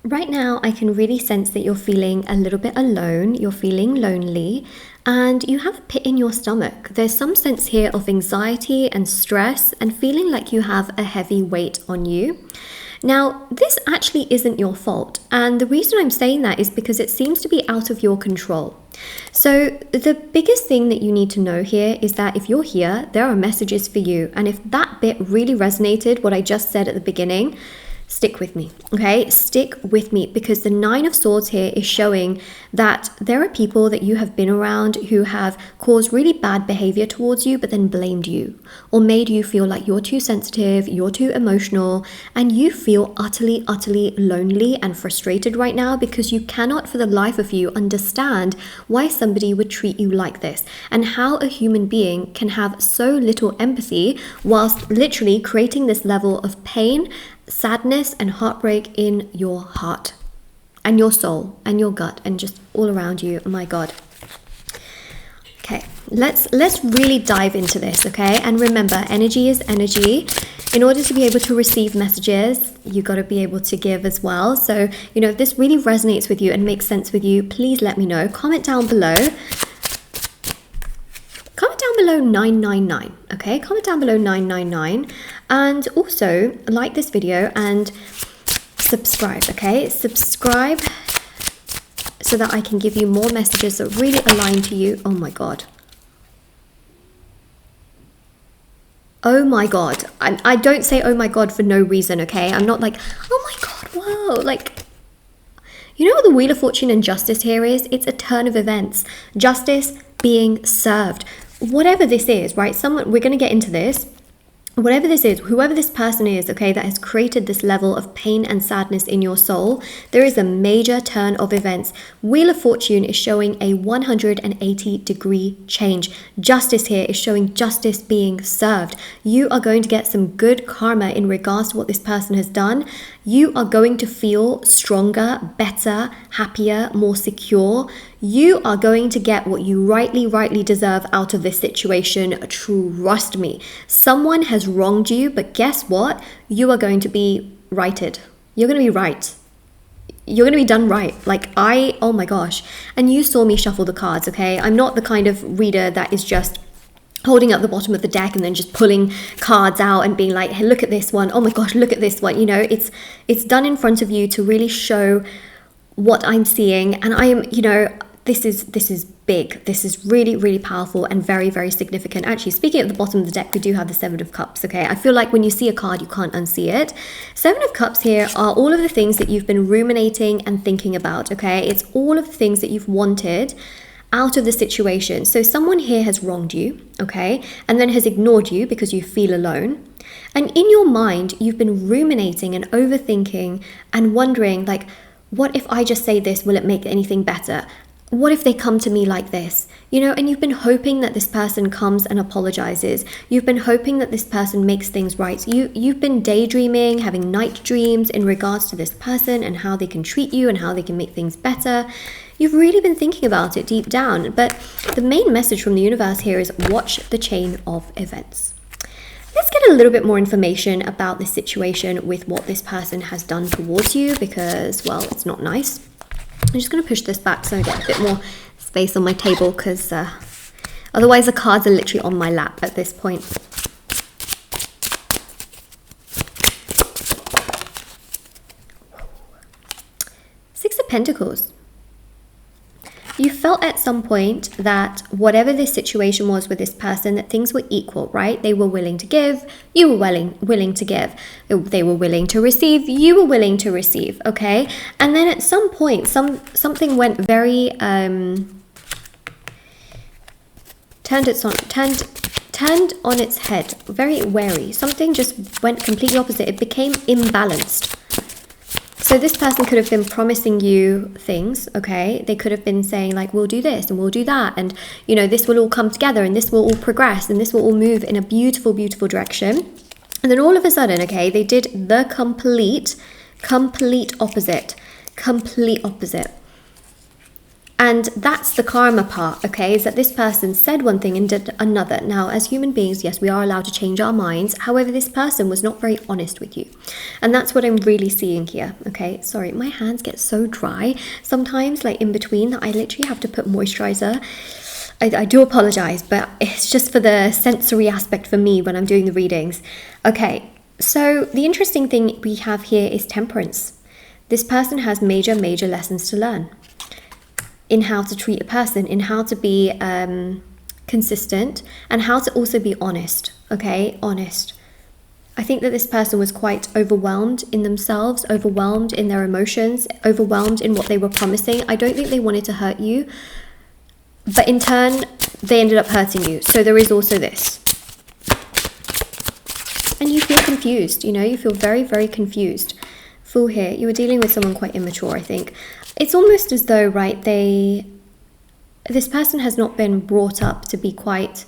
Right now, I can really sense that you're feeling a little bit alone, you're feeling lonely, and you have a pit in your stomach. There's some sense here of anxiety and stress and feeling like you have a heavy weight on you. Now, this actually isn't your fault, and the reason I'm saying that is because it seems to be out of your control. So, the biggest thing that you need to know here is that if you're here, there are messages for you, and if that bit really resonated, what I just said at the beginning, stick with me, okay? Stick with me, because the Nine of Swords here is showing that there are people that you have been around who have caused really bad behavior towards you, but then blamed you or made you feel like you're too sensitive, you're too emotional, and you feel utterly, utterly lonely and frustrated right now because you cannot for the life of you understand why somebody would treat you like this and how a human being can have so little empathy whilst literally creating this level of pain, sadness and heartbreak in your heart and your soul and your gut and just all around you. Oh my God. Okay, let's really dive into this, okay? And remember, energy is energy. In order to be able to receive messages, you got to be able to give as well. So, you know, if this really resonates with you and makes sense with you, please let me know. Comment down below. Comment down below 999, okay? Comment down below 999. And also like this video and subscribe, okay? Subscribe so that I can give you more messages that really align to you. Oh my God. Oh my God. I don't say oh my God for no reason, okay? I'm not like, oh my God, whoa. Like, you know what the Wheel of Fortune and Justice here is? It's a turn of events. Justice being served. Whatever this is, right? We're going to get into this. Whatever this is, whoever this person is, okay, that has created this level of pain and sadness in your soul, there is a major turn of events. Wheel of Fortune is showing a 180-degree change. Justice here is showing justice being served. You are going to get some good karma in regards to what this person has done. You are going to feel stronger, better, happier, more secure. You are going to get what you rightly deserve out of this situation. Trust me. Someone has wronged you, but guess what? You are going to be righted. You're going to be right. You're going to be done right. Oh my gosh. And you saw me shuffle the cards, okay? I'm not the kind of reader that is just holding up the bottom of the deck and then just pulling cards out and being like, hey, look at this one. Oh my gosh, look at this one. You know, it's done in front of you to really show what I'm seeing. And I am, you know, this is big. This is really powerful and very significant. Actually, speaking at the bottom of the deck, we do have the Seven of Cups, okay? I feel like when you see a card, you can't unsee it. Seven of Cups here are all of the things that you've been ruminating and thinking about, okay? It's all of the things that you've wanted out of the situation. So someone here has wronged you, okay? And then has ignored you because you feel alone. And in your mind, you've been ruminating and overthinking and wondering, like, what if I just say this? Will it make anything better? What if they come to me like this? You know, and you've been hoping that this person comes and apologizes. You've been hoping that this person makes things right. You've been daydreaming, having night dreams in regards to this person and how they can treat you and how they can make things better. You've really been thinking about it deep down. But the main message from the universe here is watch the chain of events. Let's get a little bit more information about this situation with what this person has done towards you because, well, it's not nice. I'm just going to push this back so I get a bit more space on my table because otherwise the cards are literally on my lap at this point. Six of Pentacles. You felt at some point that whatever this situation was with this person, that things were equal, right? They were willing to give, you were willing to give. They were willing to receive, you were willing to receive, okay? And then at some point, something went very, turned on its head, very wary. Something just went completely opposite. It became imbalanced. So this person could have been promising you things, okay? They could have been saying like, we'll do this and we'll do that. And, you know, this will all come together and this will all progress and this will all move in a beautiful direction. And then all of a sudden, okay, they did the complete opposite. And that's the karma part, okay, is that this person said one thing and did another. Now, as human beings, yes, we are allowed to change our minds. However, this person was not very honest with you. And that's what I'm really seeing here, okay? Sorry, my hands get so dry sometimes, like in between, that I literally have to put moisturizer. I do apologize, but it's just for the sensory aspect for me when I'm doing the readings. Okay, so the interesting thing we have here is temperance. This person has major lessons to learn in how to treat a person, in how to be consistent, and how to also be honest, okay? Honest. I think that this person was quite overwhelmed in themselves, overwhelmed in their emotions, overwhelmed in what they were promising. I don't think they wanted to hurt you, but in turn, they ended up hurting you. So there is also this. And you feel confused, you know, you feel very confused. Fool here, you were dealing with someone quite immature, I think. It's almost as though, right, this person has not been brought up to be quite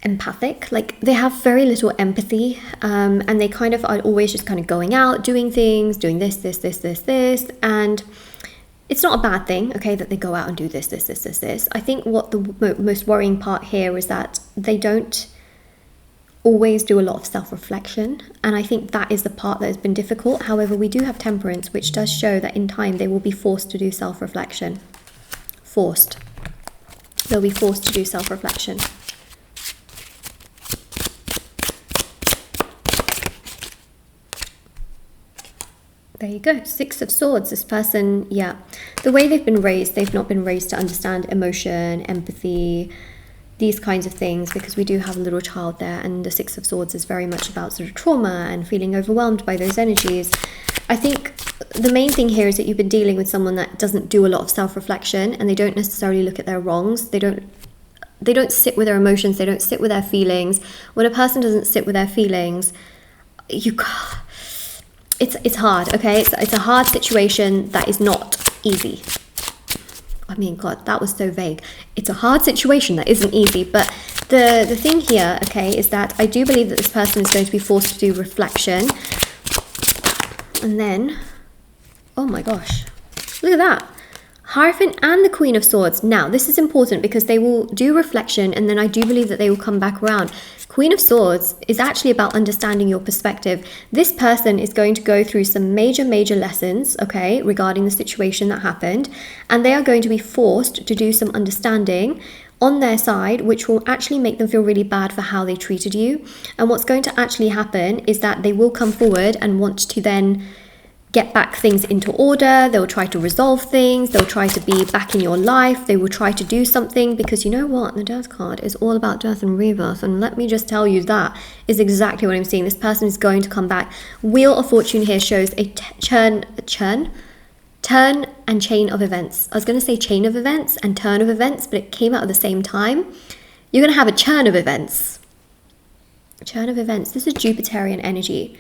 empathic. Like, they have very little empathy, and they kind of are always just kind of going out, doing things, doing this, and it's not a bad thing, okay, that they go out and do this. I think what the most worrying part here is that they don't always do a lot of self-reflection, and I think that is the part that has been difficult. However, we do have temperance, which does show that in time they will be forced to do self-reflection. They'll be forced to do self-reflection. There you go, Six of Swords. This person, yeah, the way they've been raised, they've not been raised to understand emotion, empathy, these kinds of things, because we do have a little child there, and the Six of Swords is very much about sort of trauma and feeling overwhelmed by those energies. I think the main thing here is that you've been dealing with someone that doesn't do a lot of self-reflection, and they don't necessarily look at their wrongs. They don't sit with their emotions, they don't sit with their feelings. When a person doesn't sit with their feelings, it's hard, okay? It's a hard situation that is not easy. I mean, God, that was so vague. It's a hard situation that isn't easy, but the thing here, okay, is that I do believe that this person is going to be forced to do reflection. And then, oh my gosh, look at that. Hierophant and the Queen of Swords. Now, this is important because they will do reflection, and then I do believe that they will come back around. Queen of Swords is actually about understanding your perspective. This person is going to go through some major lessons, okay, regarding the situation that happened, and they are going to be forced to do some understanding on their side, which will actually make them feel really bad for how they treated you. And what's going to actually happen is that they will come forward and want to then get back things into order. They'll try to resolve things. They'll try to be back in your life. They will try to do something, because you know what? The Death card is all about death and rebirth. And let me just tell you, that is exactly what I'm seeing. This person is going to come back. Wheel of Fortune here shows a turn and chain of events. I was going to say chain of events and turn of events, but it came out at the same time. You're going to have a churn of events. Churn of events. This is Jupiterian energy.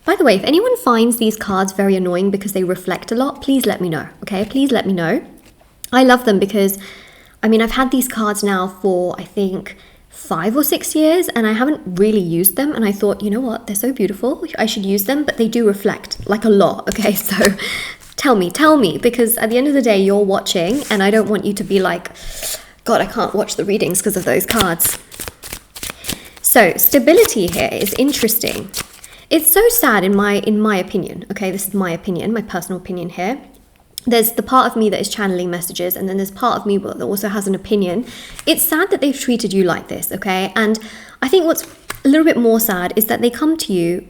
By the way, if anyone finds these cards very annoying because they reflect a lot, please let me know, okay? Please let me know. I love them because, I mean, I've had these cards now for, I think, 5 or 6 years, and I haven't really used them, and I thought, you know what, they're so beautiful, I should use them, but they do reflect, like, a lot, okay? So tell me, because at the end of the day, you're watching, and I don't want you to be like, God, I can't watch the readings because of those cards. So stability here is interesting. It's so sad in my opinion, okay? This is my opinion, my personal opinion here. There's the part of me that is channeling messages, and then there's part of me that also has an opinion. It's sad that they've treated you like this, okay? And I think what's a little bit more sad is that they come to you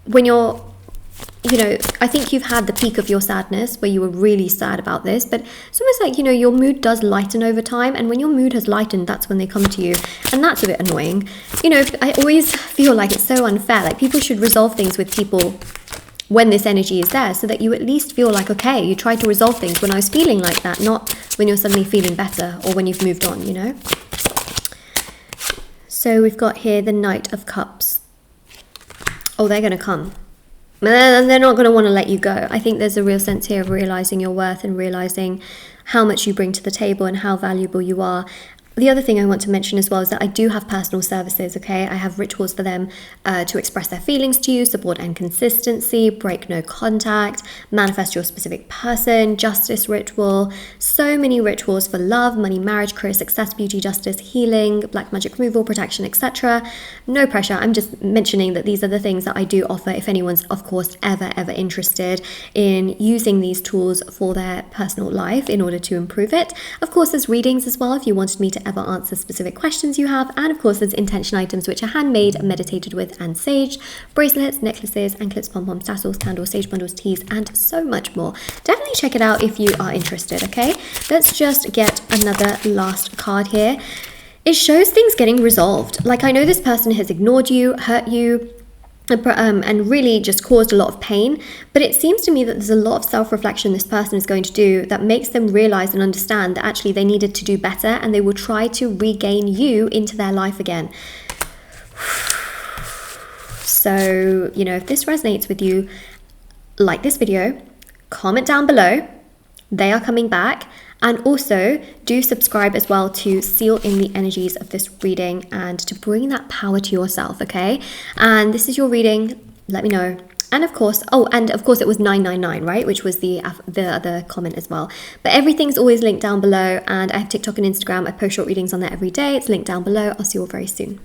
when you're, you know, I think you've had the peak of your sadness where you were really sad about this, but it's almost like, you know, your mood does lighten over time, and when your mood has lightened, that's when they come to you, and that's a bit annoying. You know, I always feel like it's so unfair. Like, people should resolve things with people when this energy is there, so that you at least feel like, okay, you tried to resolve things when I was feeling like that, not when you're suddenly feeling better or when you've moved on, you know? So we've got here the Knight of Cups. Oh, they're going to come. And they're not going to want to let you go. I think there's a real sense here of realizing your worth and realizing how much you bring to the table and how valuable you are. The other thing I want to mention as well is that I do have personal services, okay? I have rituals for them to express their feelings to you, support and consistency, break no contact, manifest your specific person, justice ritual, so many rituals for love, money, marriage, career, success, beauty, justice, healing, black magic removal, protection, etc. No pressure. I'm just mentioning that these are the things that I do offer if anyone's, of course, ever interested in using these tools for their personal life in order to improve it. Of course, there's readings as well if you wanted me to ever answer specific questions you have, and of course there's intention items which are handmade, meditated with and saged, bracelets, necklaces, anklets, pom-poms, tassels, candles, sage bundles, teas, and so much more. Definitely check it out if you are interested, okay? Let's just get another last card here. It shows things getting resolved. Like, I know this person has ignored you, hurt you, and really just caused a lot of pain, but it seems to me that there's a lot of self-reflection this person is going to do that makes them realize and understand that actually they needed to do better, and they will try to regain you into their life again. So, you know, if this resonates with you, like this video, comment down below. They are coming back. And also do subscribe as well to seal in the energies of this reading and to bring that power to yourself, okay? And this is your reading. Let me know. And of course, it was 999, right? Which was the other comment as well. But everything's always linked down below, and I have TikTok and Instagram. I post short readings on there every day. It's linked down below. I'll see you all very soon.